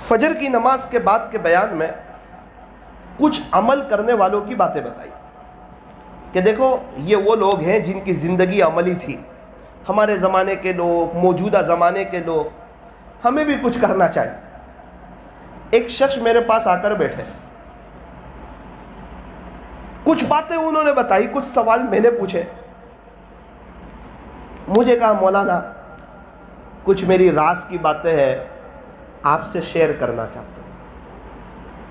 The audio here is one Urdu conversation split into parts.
فجر کی نماز کے بعد کے بیان میں کچھ عمل کرنے والوں کی باتیں بتائی کہ دیکھو یہ وہ لوگ ہیں جن کی زندگی عملی تھی. ہمارے زمانے کے لوگ، موجودہ زمانے کے لوگ، ہمیں بھی کچھ کرنا چاہیے. ایک شخص میرے پاس آ کر بیٹھے، کچھ باتیں انہوں نے بتائی، کچھ سوال میں نے پوچھے. مجھے کہا مولانا کچھ میری راز کی باتیں ہیں آپ سے شیئر کرنا چاہتا ہوں.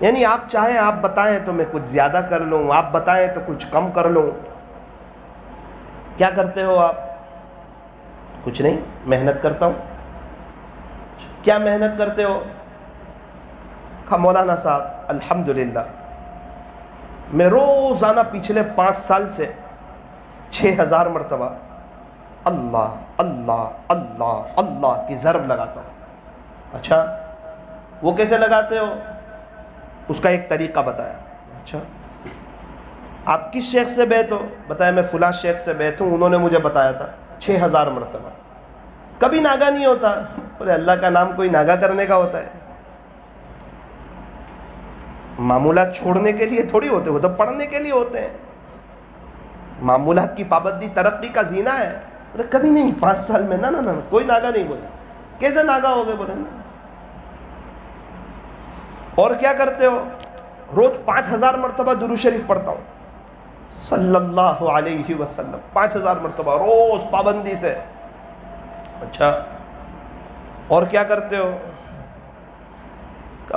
یعنی آپ چاہیں آپ بتائیں تو میں کچھ زیادہ کر لوں، آپ بتائیں تو کچھ کم کر لوں. کیا کرتے ہو آپ؟ کچھ نہیں، محنت کرتا ہوں. کیا محنت کرتے ہو؟ کہا مولانا صاحب الحمدللہ میں روزانہ پچھلے 5 سال سے 6000 مرتبہ اللہ اللہ اللہ اللہ کی ضرب لگاتا ہوں. اچھا وہ کیسے لگاتے ہو؟ اس کا ایک طریقہ بتایا. اچھا آپ کس شیخ سے بیعت ہو؟ بتایا میں فلاں شیخ سے بیعت ہوں، انہوں نے مجھے بتایا تھا 6000 مرتبہ. کبھی ناگا نہیں ہوتا. بولے اللہ کا نام کوئی ناگا کرنے کا ہوتا ہے؟ معمولات چھوڑنے کے لیے تھوڑی ہوتے، وہ تو پڑھنے کے لیے ہوتے ہیں. معمولات کی پابندی ترقی کا زینہ ہے. بولے کبھی نہیں، 5 سال میں نہ کوئی ناگا نہیں. بولے کیسے ناگا ہو گئے؟ بولے نا. اور کیا کرتے ہو؟ روز 5000 مرتبہ درود شریف پڑھتا ہوں صلی اللہ علیہ وسلم. 5000 مرتبہ روز پابندی سے. اچھا اور کیا کرتے ہو؟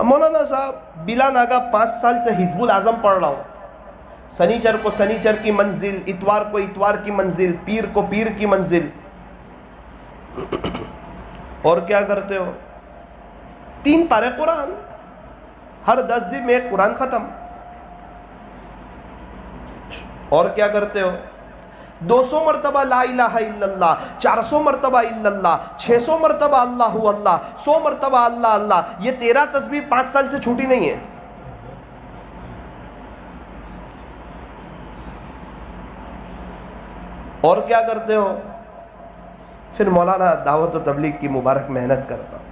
مولانا صاحب بلا ناگا 5 سال سے حزب الاعظم پڑھ رہا ہوں. سنیچر کو سنیچر کی منزل، اتوار کو اتوار کی منزل، پیر کو پیر کی منزل. اور کیا کرتے ہو؟ 3 پارے قرآن، ہر 10 دن میں ایک قرآن ختم. اور کیا کرتے ہو؟ 200 مرتبہ لا الہ الا اللہ، 400 مرتبہ الا اللہ، 600 مرتبہ اللہ اللہ، 100 مرتبہ اللہ اللہ. یہ 13 تسبیح 5 سال سے چھوٹی نہیں ہے. اور کیا کرتے ہو؟ پھر مولانا دعوت و تبلیغ کی مبارک محنت کرتا ہوں.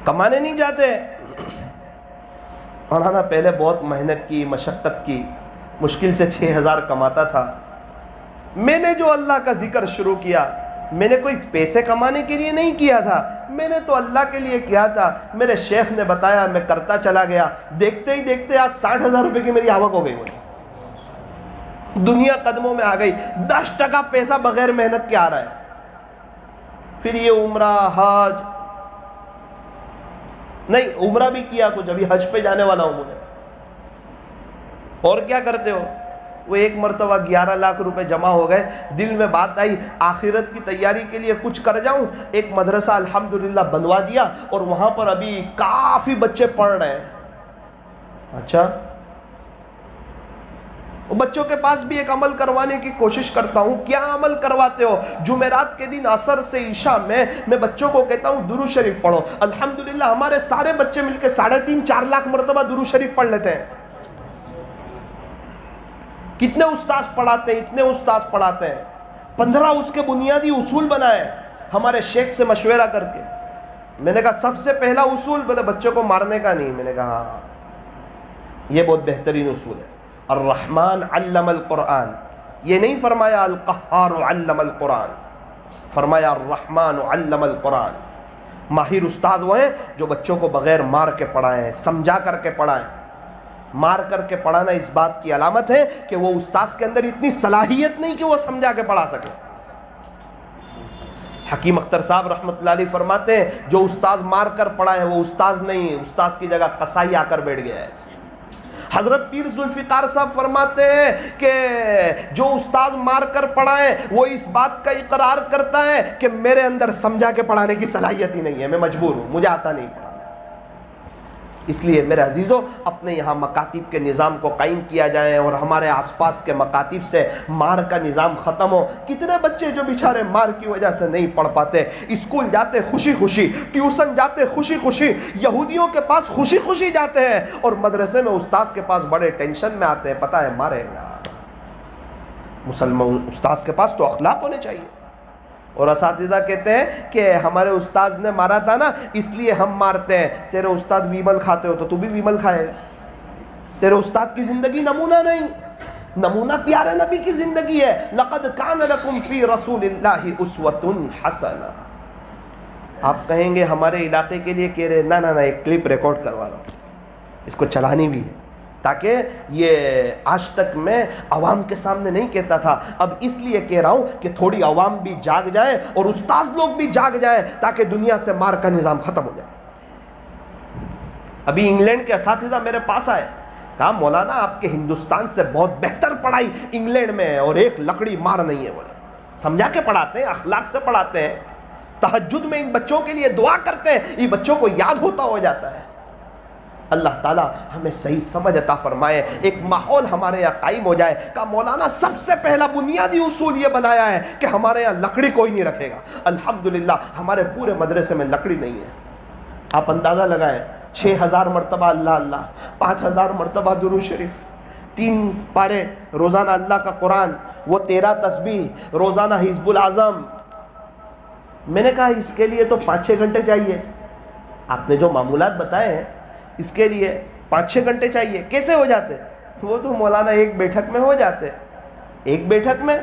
کمانے نہیں جاتے. مولانا پہلے بہت محنت کی، مشقت کی، مشکل سے 6000 کماتا تھا. میں نے جو اللہ کا ذکر شروع کیا، میں نے کوئی پیسے کمانے کے لیے نہیں کیا تھا، میں نے تو اللہ کے لیے کیا تھا. میرے شیخ نے بتایا، میں کرتا چلا گیا. دیکھتے ہی دیکھتے آج 60,000 روپے کی میری آوک ہو گئی. دنیا قدموں میں آ گئی. 10% پیسہ بغیر محنت کے آ رہا ہے. پھر یہ عمرہ حج نہیں، عمرہ بھی کیا کچھ، ابھی حج پہ جانے والا ہوں مجھے. اور کیا کرتے ہو؟ وہ ایک مرتبہ 11 لاکھ روپے جمع ہو گئے. دل میں بات آئی آخرت کی تیاری کے لیے کچھ کر جاؤں. ایک مدرسہ الحمدللہ بنوا دیا اور وہاں پر ابھی کافی بچے پڑھ رہے ہیں. اچھا بچوں کے پاس بھی ایک عمل کروانے کی کوشش کرتا ہوں. کیا عمل کرواتے ہو؟ جمعرات کے دن عصر سے عشاء میں بچوں کو کہتا ہوں درود شریف پڑھو. الحمدللہ ہمارے سارے بچے مل کے 3.5-4 لاکھ مرتبہ درود شریف پڑھ لیتے ہیں. کتنے استاذ پڑھاتے ہیں، اتنے استاذ پڑھاتے ہیں. 15 اس کے بنیادی اصول بنائے ہمارے شیخ سے مشورہ کر کے. میں نے کہا سب سے پہلا اصول، بولے بچوں کو مارنے کا نہیں. میں نے کہا ہاں یہ بہت بہترین اصول ہے. الرحمن علم القرآن. یہ نہیں فرمایا القہار علم القرآن، فرمایا الرحمن علم القرآن. ماہر استاد وہ ہیں جو بچوں کو بغیر مار کے پڑھائیں، سمجھا کر کے پڑھائیں. مار کر کے پڑھانا اس بات کی علامت ہے کہ وہ استاذ کے اندر اتنی صلاحیت نہیں کہ وہ سمجھا کے پڑھا سکے. حکیم اختر صاحب رحمۃ اللہ علیہ فرماتے ہیں جو استاذ مار کر پڑھائے وہ استاذ نہیں ہے، استاذ کی جگہ قصائی آ کر بیٹھ گیا ہے. حضرت پیر ذوالفقار صاحب فرماتے ہیں کہ جو استاذ مار کر پڑھائے وہ اس بات کا اقرار کرتا ہے کہ میرے اندر سمجھا کے پڑھانے کی صلاحیت ہی نہیں ہے، میں مجبور ہوں، مجھے آتا نہیں پڑھانا. اس لیے میرے عزیزوں اپنے یہاں مکاتب کے نظام کو قائم کیا جائے اور ہمارے آس پاس کے مکاتب سے مار کا نظام ختم ہو. کتنے بچے جو بیچارے مار کی وجہ سے نہیں پڑھ پاتے، اسکول جاتے خوشی خوشی، ٹیوشن جاتے خوشی خوشی، یہودیوں کے پاس خوشی خوشی جاتے ہیں اور مدرسے میں استاذ کے پاس بڑے ٹینشن میں آتے ہیں، پتہ ہے مارے گا. مسلمان استاذ کے پاس تو اخلاق ہونے چاہیے. اور اساتذہ کہتے ہیں کہ ہمارے استاذ نے مارا تھا نا اس لیے ہم مارتے ہیں. تیرے استاد ویمل کھاتے ہو تو بھی ویمل کھائے گا. تیرے استاد کی زندگی نمونہ نہیں, نمونہ پیارے نبی کی زندگی ہے. لقد کان لکم فی رسول اللہ اسوۃ حسنہ. آپ کہیں گے ہمارے علاقے کے لیے کہہ رہے, نہ ایک کلپ ریکارڈ کروا رہا ہوں, اس کو چلانی بھی ہے, تاکہ یہ آج تک میں عوام کے سامنے نہیں کہتا تھا, اب اس لیے کہہ رہا ہوں کہ تھوڑی عوام بھی جاگ جائے اور استاذ لوگ بھی جاگ جائیں, تاکہ دنیا سے مار کا نظام ختم ہو جائے. ابھی انگلینڈ کے اساتذہ میرے پاس آئے, کہا مولانا آپ کے ہندوستان سے بہت بہتر پڑھائی انگلینڈ میں ہے اور ایک لکڑی مار نہیں ہے. بولے سمجھا کے پڑھاتے ہیں, اخلاق سے پڑھاتے ہیں, تہجد میں ان بچوں کے لیے دعا کرتے ہیں, یہ بچوں کو یاد ہوتا ہو جاتا ہے. اللہ تعالیٰ ہمیں صحیح سمجھ عطا فرمائے, ایک ماحول ہمارے یہاں قائم ہو جائے. کہا مولانا سب سے پہلا بنیادی اصول یہ بنایا ہے کہ ہمارے یہاں لکڑی کوئی نہیں رکھے گا. الحمدللہ ہمارے پورے مدرسے میں لکڑی نہیں ہے. آپ اندازہ لگائیں, 6000 مرتبہ اللہ اللہ, 5000 مرتبہ درود شریف, 3 پارے روزانہ اللہ کا قرآن, وہ 13 تسبیح, روزانہ حزب العظم. میں نے کہا اس کے لیے تو 5-6 گھنٹے چاہیے. آپ نے جو معمولات بتائے ہیں اس کے لیے 5-6 گھنٹے چاہیے, کیسے ہو جاتے؟ وہ تو مولانا ایک بیٹھک میں ہو جاتے. ایک بیٹھک میں؟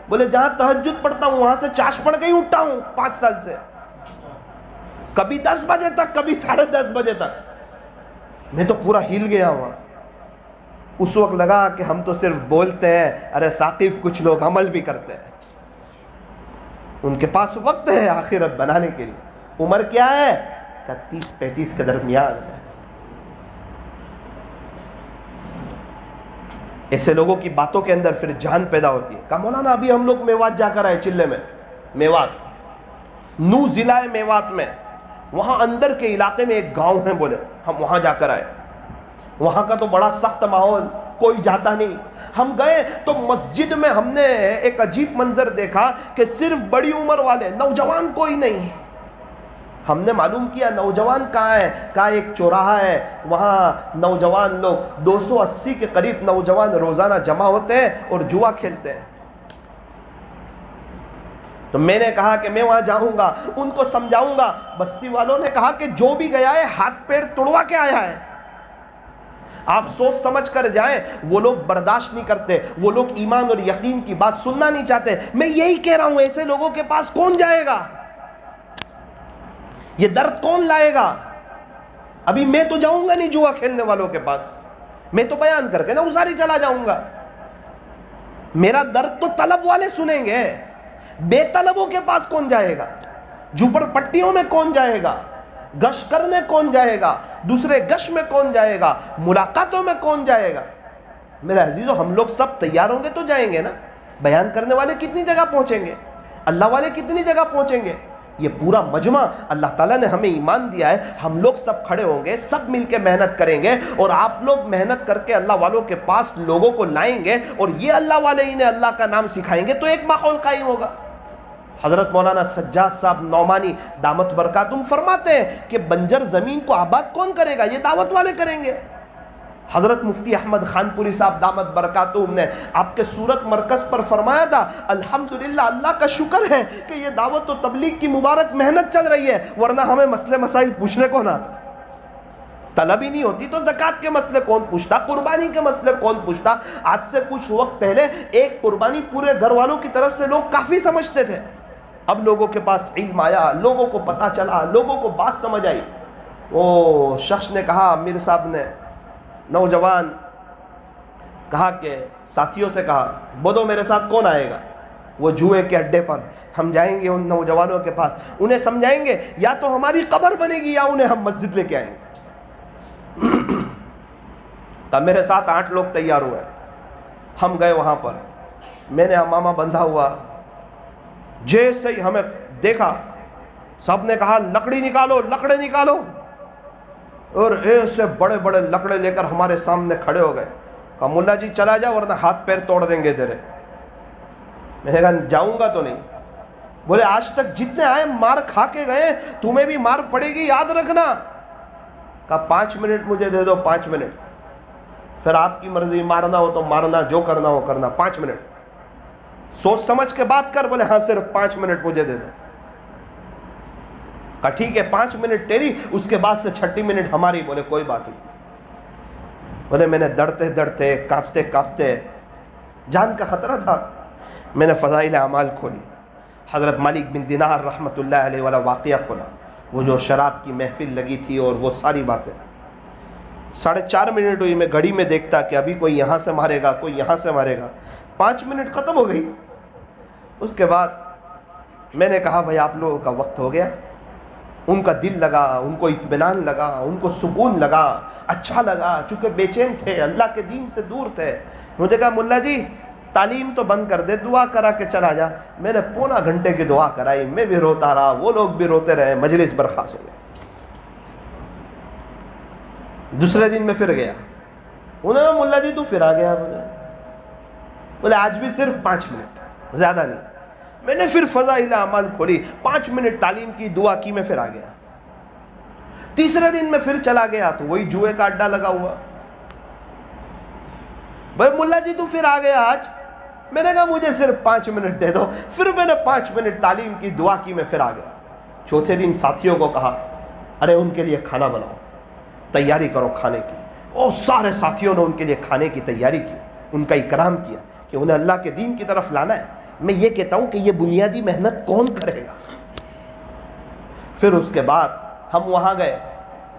بولے جہاں تہجد پڑھتا ہوں وہاں سے چاش پڑھ کے ہی اٹھتا ہوں 5 سال سے, کبھی 10 بجے تک, کبھی 10:30 بجے تک. میں تو پورا ہل گیا وہاں. اس وقت لگا کہ ہم تو صرف بولتے ہیں, ارے ثاقب کچھ لوگ عمل بھی کرتے ہیں. ان کے پاس وقت ہے آخرت بنانے کے لیے. عمر کیا ہے؟ 30-35 کے درمیان ہے. ایسے لوگوں کی باتوں کے اندر پھر جان پیدا ہوتی ہے. کہا مولانا ابھی ہم لوگ میوات جا کر آئے, چلے میں, میوات, نو ضلع ہے میوات میں, وہاں اندر کے علاقے میں ایک گاؤں ہے. بولے ہم وہاں جا کر آئے, وہاں کا تو بڑا سخت ماحول, کوئی جاتا نہیں. ہم گئے تو مسجد میں ہم نے ایک عجیب منظر دیکھا کہ صرف بڑی عمر والے, نوجوان کوئی نہیں. ہم نے معلوم کیا نوجوان کہاں ہے, کہا ایک چوراہا ہے, وہاں نوجوان لوگ 280 کے قریب نوجوان روزانہ جمع ہوتے ہیں اور جوا کھیلتے ہیں. تو میں نے کہا کہ میں وہاں جاؤں گا, ان کو سمجھاؤں گا. بستی والوں نے کہا کہ جو بھی گیا ہے ہاتھ پیر توڑوا کے آیا ہے, آپ سوچ سمجھ کر جائیں. وہ لوگ برداشت نہیں کرتے, وہ لوگ ایمان اور یقین کی بات سننا نہیں چاہتے. میں یہی کہہ رہا ہوں, ایسے لوگوں کے پاس کون جائے گا؟ یہ درد کون لائے گا؟ ابھی میں تو جاؤں گا نہیں جوا کھیلنے والوں کے پاس, میں تو بیان کر کے نا اساری چلا جاؤں گا. میرا درد تو طلب والے سنیں گے, بے طلبوں کے پاس کون جائے گا؟ جھوپڑ پٹیوں میں کون جائے گا؟ گش کرنے کون جائے گا؟ دوسرے گش میں کون جائے گا؟ ملاقاتوں میں کون جائے گا؟ میرے عزیزو, ہم لوگ سب تیار ہوں گے تو جائیں گے نا. بیان کرنے والے کتنی جگہ پہنچیں گے, اللہ والے کتنی جگہ پہنچیں گے. یہ پورا مجمع اللہ تعالیٰ نے ہمیں ایمان دیا ہے, ہم لوگ سب کھڑے ہوں گے, سب مل کے محنت کریں گے, اور آپ لوگ محنت کر کے اللہ والوں کے پاس لوگوں کو لائیں گے, اور یہ اللہ والے انہیں اللہ کا نام سکھائیں گے, تو ایک ماحول قائم ہوگا. حضرت مولانا سجاد صاحب نعمانی دامت برکاتہم فرماتے ہیں کہ بنجر زمین کو آباد کون کرے گا؟ یہ دعوت والے کریں گے. حضرت مفتی احمد خان پوری صاحب دامت برکاتہم نے آپ کے صورت مرکز پر فرمایا تھا, الحمدللہ اللہ کا شکر ہے کہ یہ دعوت و تبلیغ کی مبارک محنت چل رہی ہے, ورنہ ہمیں مسئلے مسائل پوچھنے کو نہ آتا. طلب ہی نہیں ہوتی تو زکوٰۃ کے مسئلے کون پوچھتا, قربانی کے مسئلے کون پوچھتا. آج سے کچھ وقت پہلے ایک قربانی پورے گھر والوں کی طرف سے لوگ کافی سمجھتے تھے. اب لوگوں کے پاس علم آیا, لوگوں کو پتہ چلا, لوگوں کو بات سمجھ آئی. وہ شخص نے کہا, میر صاحب نے, نوجوان کہا کہ ساتھیوں سے کہا, بدو میرے ساتھ کون آئے گا؟ وہ جوئے کے اڈے پر ہم جائیں گے ان نوجوانوں کے پاس, انہیں سمجھائیں گے, یا تو ہماری قبر بنے گی یا انہیں ہم مسجد لے کے آئیں گے. تب میرے ساتھ 8 لوگ تیار ہوئے. ہم گئے وہاں پر, میں نے امامہ بندھا ہوا. جیسے ہی ہمیں دیکھا سب نے کہا لکڑی نکالو, لکڑے نکالو, اور ایسے بڑے بڑے لکڑے لے کر ہمارے سامنے کھڑے ہو گئے. کہا ملا جی چلا جا ورنہ ہاتھ پیر توڑ دیں گے تیرے. میں نے کہا جاؤں گا تو نہیں. بولے آج تک جتنے آئے مار کھا کے گئے, تمہیں بھی مار پڑے گی, یاد رکھنا. کہا 5 منٹ مجھے دے دو, 5 منٹ, پھر آپ کی مرضی, مارنا ہو تو مارنا, جو کرنا ہو کرنا, 5 منٹ. سوچ سمجھ کے بات کر. بولے ہاں صرف 5 منٹ مجھے دے دو. کہا ٹھیک ہے 5 منٹ تیری, اس کے بعد سے 36 منٹ ہماری. بولے کوئی بات نہیں. بولے میں نے ڈرتے ڈرتے کانپتے کانپتے, جان کا خطرہ تھا, میں نے فضائل اعمال کھولی, حضرت مالک بن دینار رحمۃ اللہ علیہ والا واقعہ کھولا, وہ جو شراب کی محفل لگی تھی اور وہ ساری باتیں. 4.5 منٹ ہوئی, میں گھڑی میں دیکھتا کہ ابھی کوئی یہاں سے مارے گا, کوئی یہاں سے مارے گا. 5 منٹ ختم ہو گئی. اس کے بعد میں نے کہا بھائی آپ لوگوں کا وقت ہو گیا. ان کا دل لگا, ان کو اطمینان لگا, ان کو سکون لگا, اچھا لگا, چونکہ بے چین تھے, اللہ کے دین سے دور تھے. مجھے کہا ملا جی تعلیم تو بند کر دے, دعا کرا کے چلا جا. میں نے پونا گھنٹے کی دعا کرائی, میں بھی روتا رہا, وہ لوگ بھی روتے رہے, مجلس برخاست ہو گیا. دوسرے دن میں پھر گیا, انہوں نے کہا ملا جی تو پھر آ گیا. بولے آج بھی صرف 5 منٹ, زیادہ نہیں. میں نے پھر فضائل اعمال کھولی, 5 منٹ تعلیم کی, دعا کی, میں پھر آ گیا. تیسرے دن میں پھر چلا گیا تو وہی جوئے کا اڈا لگا ہوا. بھائی ملا جی تو پھر آ گیا آج. میں نے کہا مجھے صرف 5 منٹ دے دو. پھر میں نے 5 منٹ تعلیم کی, دعا کی, میں پھر آ گیا. چوتھے دن ساتھیوں کو کہا ارے ان کے لیے کھانا بناؤ, تیاری کرو کھانے کی. اور سارے ساتھیوں نے ان کے لیے کھانے کی تیاری کی, ان کا اکرام کیا کہ انہیں اللہ کے دین کی طرف لانا ہے. میں یہ کہتا ہوں کہ یہ بنیادی محنت کون کرے گا. پھر اس کے بعد ہم وہاں گئے.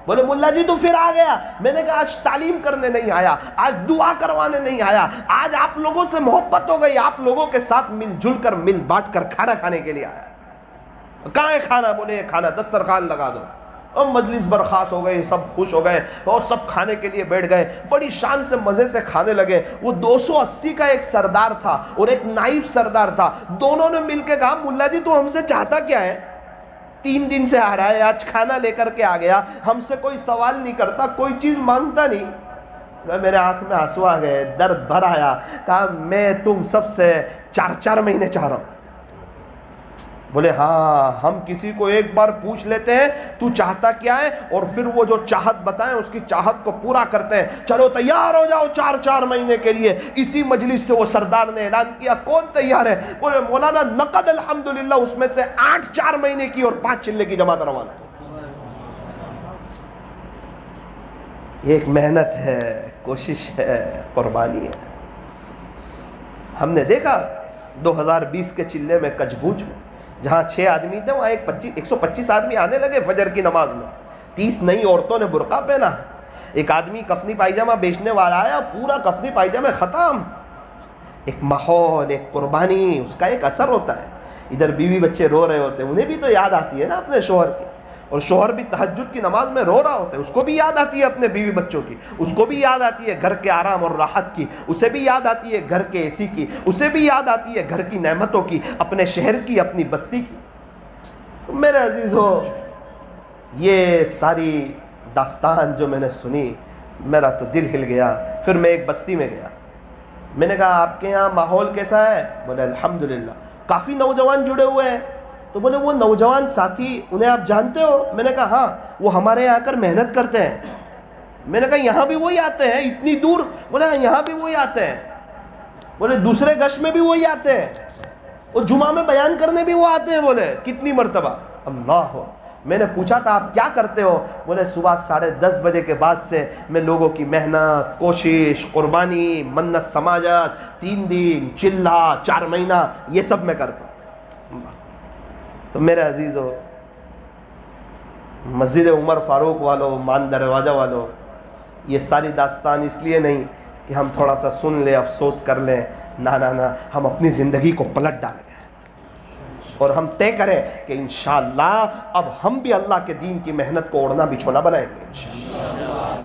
بولے ملا جی تو پھر آ گیا. میں نے کہا آج تعلیم کرنے نہیں آیا, آج دعا کروانے نہیں آیا, آج آپ لوگوں سے محبت ہو گئی, آپ لوگوں کے ساتھ مل جل کر, مل بانٹ کر کھانا کھانے کے لیے آیا. کہاں ہے کھانا؟ بولے یہ کھانا, دسترخوان لگا دو. اور مجلس برخاست ہو گئی, سب خوش ہو گئے اور سب کھانے کے لیے بیٹھ گئے. بڑی شان سے مزے سے کھانے لگے. وہ 280 کا ایک سردار تھا اور ایک نائب سردار تھا. دونوں نے مل کے کہا ملا جی تو ہم سے چاہتا کیا ہے؟ 3 دن سے آ رہا ہے, آج کھانا لے کر کے آ گیا, ہم سے کوئی سوال نہیں کرتا, کوئی چیز مانگتا نہیں. میرے آنکھ میں آنسو آ گئے, درد بھر آیا. کہا میں تم سب سے 4 مہینے چاہ رہا ہوں. بولے ہاں ہم کسی کو ایک بار پوچھ لیتے ہیں تو چاہتا کیا ہے, اور پھر وہ جو چاہت بتائیں اس کی چاہت کو پورا کرتے ہیں. چلو تیار ہو جاؤ 4 مہینے کے لیے. اسی مجلس سے وہ سردار نے اعلان کیا کون تیار ہے؟ بولے مولانا نقد الحمدللہ, اس میں سے 8 4 مہینے کی اور 5 چلے کی جماعت روانہ. یہ ایک محنت ہے, کوشش ہے, قربانی ہے. ہم نے دیکھا 2020 کے چلے میں کچھ بوجھ میں جہاں 6 آدمی تھے وہاں 125 آدمی آنے لگے فجر کی نماز میں. 30 نئی عورتوں نے برقع پہنا. ایک آدمی کفنی پائجامہ بیچنے والا آیا, پورا کفنی پائجامہ ختم. ایک ماحول, ایک قربانی, اس کا ایک اثر ہوتا ہے. ادھر بیوی بچے رو رہے ہوتے ہیں, انہیں بھی تو یاد آتی ہے نا اپنے شوہر کی, اور شوہر بھی تہجد کی نماز میں رو رہا ہوتا ہے, اس کو بھی یاد آتی ہے اپنے بیوی بچوں کی, اس کو بھی یاد آتی ہے گھر کے آرام اور راحت کی, اسے بھی یاد آتی ہے گھر کے AC کی, اسے بھی یاد آتی ہے گھر کی نعمتوں کی, اپنے شہر کی, اپنی بستی کی. میرے عزیزو, یہ ساری داستان جو میں نے سنی میرا تو دل ہل گیا. پھر میں ایک بستی میں گیا. میں نے کہا آپ کے یہاں ماحول کیسا ہے؟ بولے الحمدللہ کافی نوجوان جڑے ہوئے ہیں. تو بولے وہ نوجوان ساتھی انہیں آپ جانتے ہو؟ میں نے کہا ہاں, وہ ہمارے یہاں آ کر محنت کرتے ہیں. میں نے کہا یہاں بھی وہی آتے ہیں اتنی دور؟ بولے ہاں یہاں بھی وہی آتے ہیں. بولے دوسرے گشت میں بھی وہی آتے ہیں, اور جمعہ میں بیان کرنے بھی وہ آتے ہیں. بولے کتنی مرتبہ؟ اللہ ہو. میں نے پوچھا تھا آپ کیا کرتے ہو؟ بولے صبح 10:30 بجے کے بعد سے میں لوگوں کی محنت, کوشش, قربانی, منت سماجت, 3 دن, چلہ, 4 مہینہ, یہ سب میں کرتا ہوں. تو میرے عزیزو, مسجد عمر فاروق والوں, مان دروازہ والوں, یہ ساری داستان اس لیے نہیں کہ ہم تھوڑا سا سن لیں, افسوس کر لیں. نہ, ہم اپنی زندگی کو پلٹ ڈالیں اور ہم طے کریں کہ انشاءاللہ اب ہم بھی اللہ کے دین کی محنت کو اوڑھنا بچھونا بنائیں گے.